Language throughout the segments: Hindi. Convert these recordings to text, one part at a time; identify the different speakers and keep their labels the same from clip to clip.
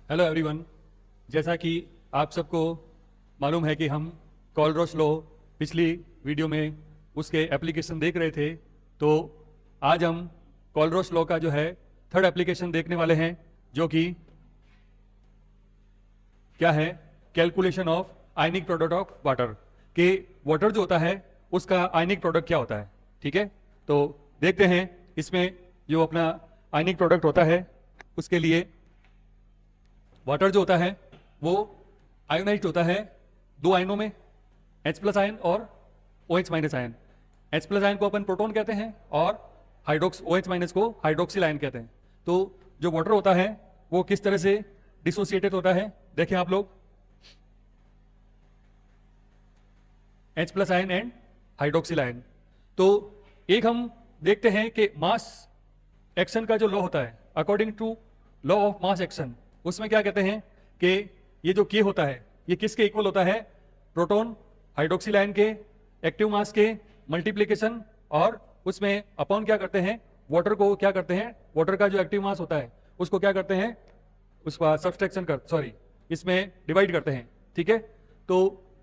Speaker 1: Hello everyone. जैसा कि आप सबको मालूम है कि हम कोलरोस लॉ पिछली वीडियो में उसके एप्लीकेशन देख रहे थे, तो आज हम कोलरोस लॉ का जो है थर्ड एप्लीकेशन देखने वाले हैं, जो कि क्या है, calculation of ionic product of water. कि वाटर जो होता है उसका आयनिक प्रोडक्ट क्या होता है। ठीक है, तो देखते हैं इसमें जो अपना आयनिक प्रोडक्ट होता है उसके लिए वाटर जो होता है वो आयोनाइज्ड होता है दो आयनों में, H+ आयन और OH- आयन। H+ आयन को अपन प्रोटॉन कहते हैं और OH- को हाइड्रोक्सिल आयन कहते हैं। तो जो वाटर होता है वो किस तरह से डिसोसिएटेड होता है, देखें आप लोग, H+ ion and hydroxyl ion. तो एक हम देखते हैं कि मास एक्शन का जो लॉ होता है, according to law of mass action, उसमें क्या कहते हैं कि ये जो K होता है ये किसके इक्वल होता है, प्रोटॉन हाइड्रोक्सिल आयन के एक्टिव मास के मल्टीप्लीकेशन, और उसमें अपॉन क्या करते हैं, वाटर को क्या करते हैं, वाटर का जो एक्टिव मास होता है उसको क्या करते हैं, उसका सब्सट्रैक्शन कर सॉरी इसमें डिवाइड करते हैं। ठीक है, तो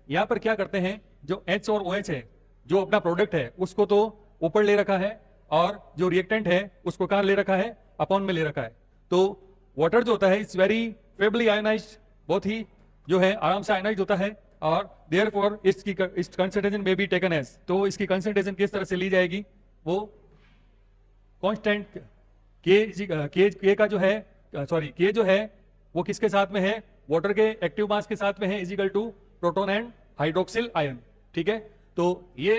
Speaker 1: यहाँ पर क्या करते हैं, जो H और OH है, जो अपना प्रोडक्ट है उसको तो ऊपर ले रखा है और जो रिएक्टेंट है उसको कहाँ ले रखा है, अपॉन में ले रखा है। तो वाटर जो होता है इट्स वेरी फेबली आयनाइज्ड, बहुत ही जो है आराम से आयनाइज्ड होता है, और देयरफॉर इसकी कंसंट्रेशन में बी टेकन एज, तो इसकी कंसंट्रेशन किस तरह से ली जाएगी, वो कांस्टेंट के का जो है के जो है वो किसके साथ में है, वाटर के एक्टिव मास के साथ में है, is equal to proton and hydroxyl ion. ठीक है, तो ये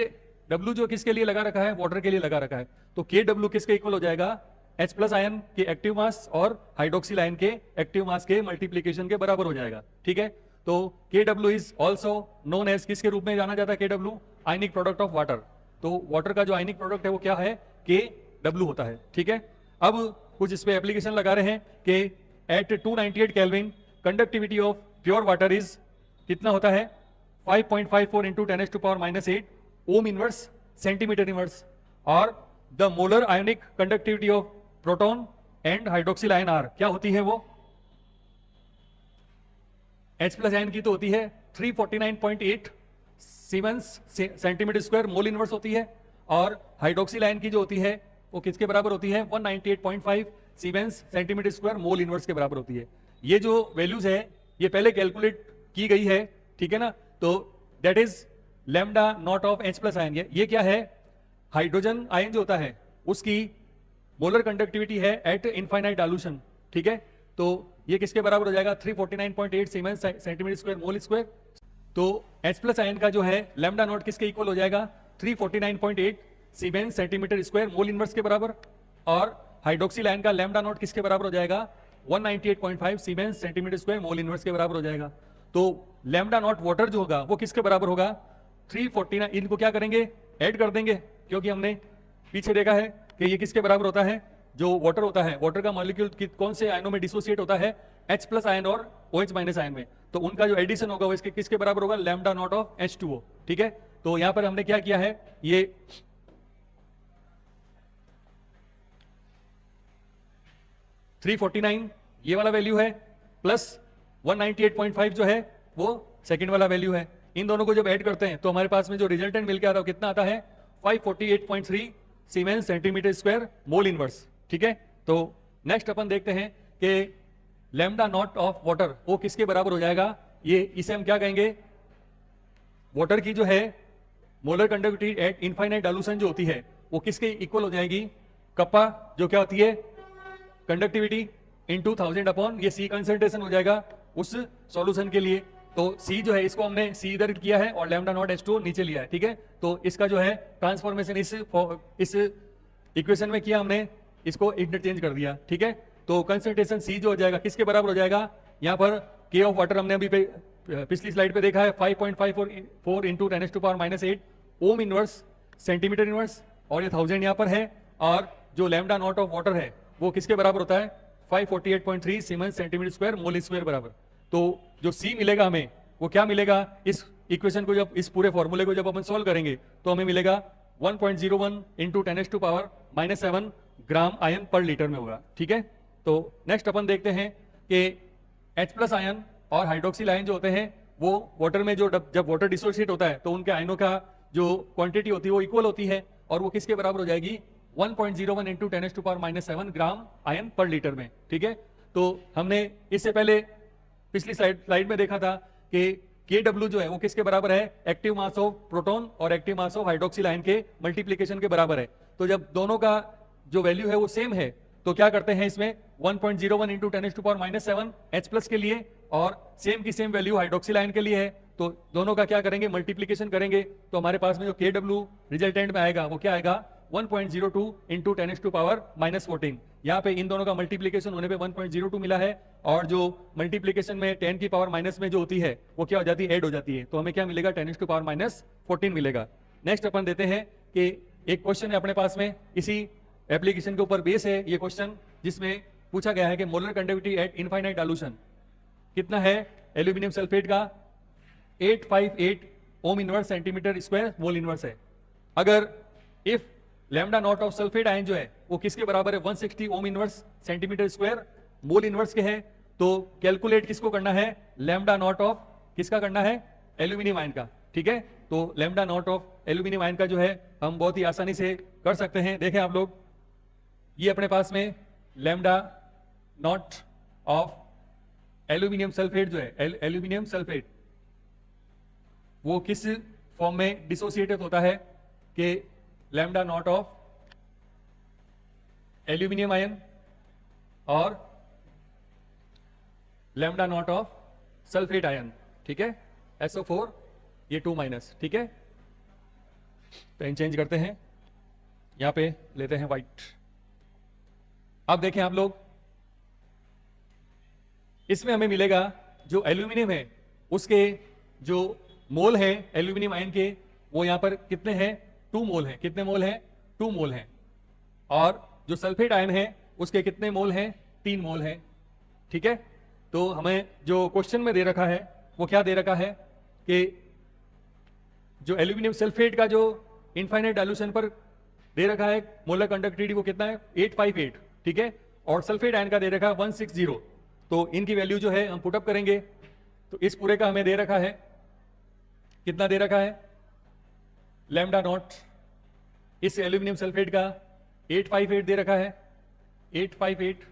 Speaker 1: W जो किसके लिए लगा रखा है, वाटर के लिए लगा रखा है, तो KW किसके इक्वल हो जाएगा, H+ आयन के एक्टिव मास और हाइड्रोक्सिल आयन के एक्टिव मास के मल्टीप्लीकेशन के बराबर हो जाएगा। ठीक है, तो KW is also known as, किसके रूप में जाना जाता है, KW ionic product of water. तो वाटर का जो आयनिक प्रोडक्ट है वो क्या है, KW होता है। ठीक है, अब कुछ इस पे एप्लीकेशन लगा रहे हैं कि at 298 kelvin conductivity of pure water is कितना होता है, 5.54 into 10⁻⁻8 ohm inverse centimetre inverse, और the molar ionic conductivity of proton and hydroxyl ion are क्या होती है, वो H+ आयन की तो होती है 349.8 siemens centimetre square mole inverse होती है, और हाइड्रोक्सिल आयन की जो होती है वो किसके बराबर होती है, 198.5 siemens centimetre square mole inverse के बराबर होती है। ये जो वैल्यूज है ये पहले कैलकुलेट की गई है, ठीक है ना, तो that is lambda nought of H+ ion. ये क्या है, हाइड्रोजन आयन जो होता है उसकी मोलर कंडक्टिविटी है एट इनफाइनाइट डाइल्यूशन। ठीक है, तो ये किसके बराबर हो जाएगा, 349.8 siemens centimetre square mole square. तो H+ आयन का जो है लैम्डा नॉट किसके इक्वल हो जाएगा, 349.8 siemens centimetre square mole inverse के बराबर, और हाइड्रोक्सिल आयन का लैम्डा नॉट किसके बराबर हो जाएगा, 198.5 siemens centimetre square mole inverse के बराबर हो जाएगा। तो लैम्डा नॉट वाटर जो होगा वो किसके बराबर होगा, 349, इनको क्या करेंगे, ऐड कर देंगे, क्योंकि हमने पीछे देखा है कि ये किसके बराबर होता है, जो वाटर होता है, वाटर का मॉलिक्यूल कौन से आयनों में डिसोसिएट होता है, H+ आयन और OH- आयन में, तो उनका जो एडिशन होगा वो इसके किसके बराबर होगा, लैम्डा नॉट ऑफ H2O। ठीक है, तो यहां पर हमने क्या किया है, ये 349 ये वाला वैल्यू है, प्लस 198.5 जो है वो सेकंड वाला वैल्यू है। इन दोनों को जब ऐड करते हैं तो हमारे पास में जो रिजल्टेंट मिल के आता है कितना आता है, 548.3 siemens centimetre square mole inverse. ठीक है, तो नेक्स्ट अपन देखते हैं कि लैम्डा नॉट ऑफ वाटर वो किसके बराबर हो जाएगा, ये इसे हम क्या कहेंगे, वाटर की जो है molar conductivity eight infinite dilution जो होती है वो किसके इक्वल हो जाएगी, कप्पा जो क्या होती है, कंडक्टिविटी इनटू 1000 अपॉन ये C कंसंट्रेशन हो जाएगा उस सॉल्यूशन के लिए। तो C जो है इसको हमने C इधर किया है और लैम्डा नॉट H2 नीचे लिया है। ठीक है, तो इसका जो है ट्रांसफॉर्मेशन इस इक्वेशन में किया हमने, इसको इंटरचेंज कर दिया। ठीक है, तो कंसंट्रेशन C जो हो जाएगा किसके बराबर हो जाएगा, यहाँ पर K ऑफ वाटर हमने अभी पिछली स्लाइड पे देखा है 5.54 into 10⁻⁻8 ohm inverse centimetre inverse, और ये 1000 यहाँ पर है, और जो लैम्डा नॉट ऑफ वाटर है वो किसके बराबर होता है, 548.3 siemens centimetre square mole square बराबर। तो जो C मिलेगा हमें वो क्या मिलेगा, इस इक्वेशन को जब इस पूरे फॉर्मूले को जब अपन सॉल्व करेंगे तो हमें मिलेगा 1.01 इंटू 10⁻⁻7 ग्राम आयन पर लीटर में होगा। ठीक है, तो नेक्स्ट अपन देखते हैं कि H प्लस आयन और हाइड्रोक्सिल आयन जो होते हैं वो वाटर में जो जब वाटर डिसोसिएट होता है तो उनके आयनों का जो क्वांटिटी होती है वो इक्वल होती है और वो किसके बराबर हो जाएगी 1.01 इंटू 10⁻⁷ ग्राम आयन पर लीटर में। ठीक है, तो हमने इससे पहले पिछली स्लाइड में देखा था कि Kw जो है वो किसके बराबर है, एक्टिव मास ऑफ प्रोटॉन और active mass of hydroxyl ion के मल्टीप्लीकेशन के बराबर है। तो जब दोनों का जो वैल्यू है वो सेम है तो क्या करते हैं इसमें 1.01 इंटू 10⁻⁷ H प्लस के लिए और सेम की सेम वैल्यू हाइड्रोक्सिल आयन के लिए है, तो दोनों का क्या करेंगे, मल्टीप्लीकेशन करेंगे। तो हमारे पास में जो Kw रिजल्टेंट में आएगा वो क्या आएगा 1.02 इंटू 10⁻⁻14। यहाँ पे इन दोनों का मल्टीप्लीकेशन होने पे 1.02 मिला है और जो मल्टीप्लीकेशन में 10 की पावर माइनस में जो होती है वो क्या हो जाती है, ऐड हो जाती है, तो हमें क्या मिलेगा 10⁻⁻14 मिलेगा। नेक्स्ट अपन देते हैं कि एक क्वेश्चन है अपने पास में, इसी एप्लीकेशन के ऊपर बेस है ये क्वेश्चन, जिसमें पूछा गया है कि molar conductivity eight infinite dilution कितना है एल्यूमिनियम सल्फेट का, 858 ओम inverse centimetre square mole inverse है। अगर if lambda nought of sulphate ion जो है वो किसके बराबर है 160 ओम inverse centimetre square mole inverse के हैं, तो कैलकुलेट किसको करना है, लैम्डा नॉट ऑफ किसका करना है, एल्यूमिनियम आयन का। ठीक है, तो lambda nought of aluminium ion का जो है हम बहुत ही आसानी से कर सकते हैं। देखें आप लोग, ये अपने पास में lambda nought of aluminium sulphate जो है, एल्यूमिनियम सल्फेट वो किस फॉर्म में डिसोसिएटेड होता है कि lambda nought of aluminium ion और lambda nought of sulphate ion. ठीक है, SO4 ये 2-, ठीक है। पेन चेंज करते हैं, यहां पे लेते हैं व्हाइट। अब देखें आप लोग, इसमें हमें मिलेगा जो एल्यूमिनियम है उसके जो मोल है एल्यूमिनियम आयन के वो यहां पर कितने हैं, 2 मोल हैं। कितने मोल हैं, 2 मोल हैं। और जो सल्फेट आयन है उसके कितने मोल हैं, 3 मोल हैं। ठीक है, तो हमें जो क्वेश्चन में दे रखा है वो क्या दे रखा है कि जो एल्यूमिनियम सल्फेट का जो इनफाइनाइट डाइल्यूशन पर दे रखा है मोलर कंडक्टिविटी वो कितना है 858। ठीक है, और सल्फेट आयन का दे रखा है 160। तो इनकी वैल्यू जो है हम पुटअप करेंगे, तो इस पूरे का हमें दे रखा है, कितना दे रखा है, लैम्डा नॉट इस एल्यूमिनियम सल्फेट का 858 दे रखा है, 858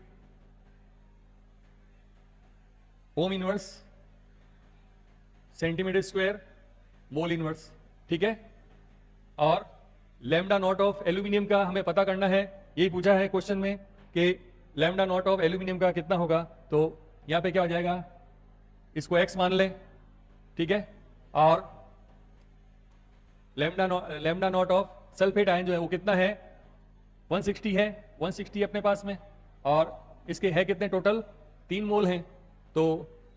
Speaker 1: ओम inverse centimetre square mole inverse. ठीक है, और लैम्डा नॉट ऑफ एल्यूमिनियम का हमें पता करना है, यही पूछा है क्वेश्चन में कि लैम्डा नॉट ऑफ एल्यूमिनियम का कितना होगा। तो यहां पे क्या हो जाएगा, इसको x मान लें। ठीक है, और lambda nought of sulphate ion जो है वो कितना है 160 है, 160 अपने पास में, और इसके है कितने टोटल 3 मोल हैं। तो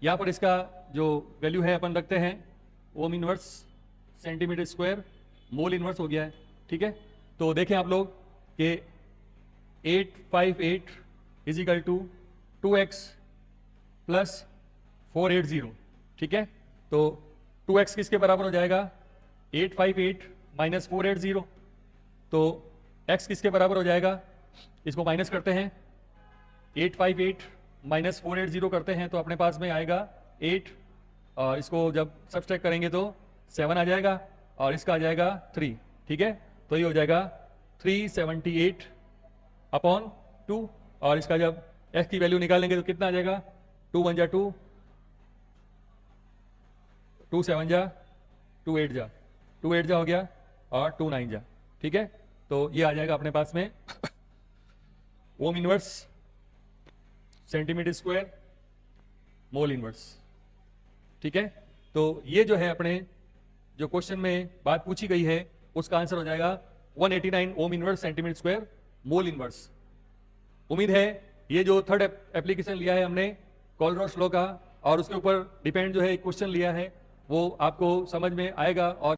Speaker 1: यहाँ पर इसका जो वैल्यू है अपन रखते हैं ओम inverse centimetre square mole inverse हो गया है। ठीक है, तो देखें आप लोग कि 858 is equal to 2x plus 480। ठीक है, तो 2x किसके बराबर हो जाएगा 858 माइनस 480, तो x किसके बराबर हो जाएगा, इसको माइनस करते हैं, 858 माइनस 480 करते हैं तो अपने पास में आएगा 8, और इसको जब सब्सट्रैक्ट करेंगे तो 7 आ जाएगा और इसका आ जाएगा 3। ठीक है, तो ये हो जाएगा 378 अपॉन 2, और इसका जब x की वैल्यू निकालेंगे तो कितना आ जाएगा, 2 × 1 = 2, 2 × 7 = 2 × 8 = 2 × 8 हो गया, और 2 × 9 = ठीक है, तो ये आ जाएगा अपने पास में ओम inverse centimetre square mole inverse. ठीक है, तो ये जो है अपने जो क्वेश्चन में बात पूछी गई है उसका आंसर हो जाएगा 189 ओम inverse centimetre square mole inverse. उम्मीद है ये जो थर्ड एप्लीकेशन लिया है हमने कोलरॉस लॉ का, और उसके ऊपर डिपेंड जो है क्वेश्चन लिया है वो आपको समझ में आएगा और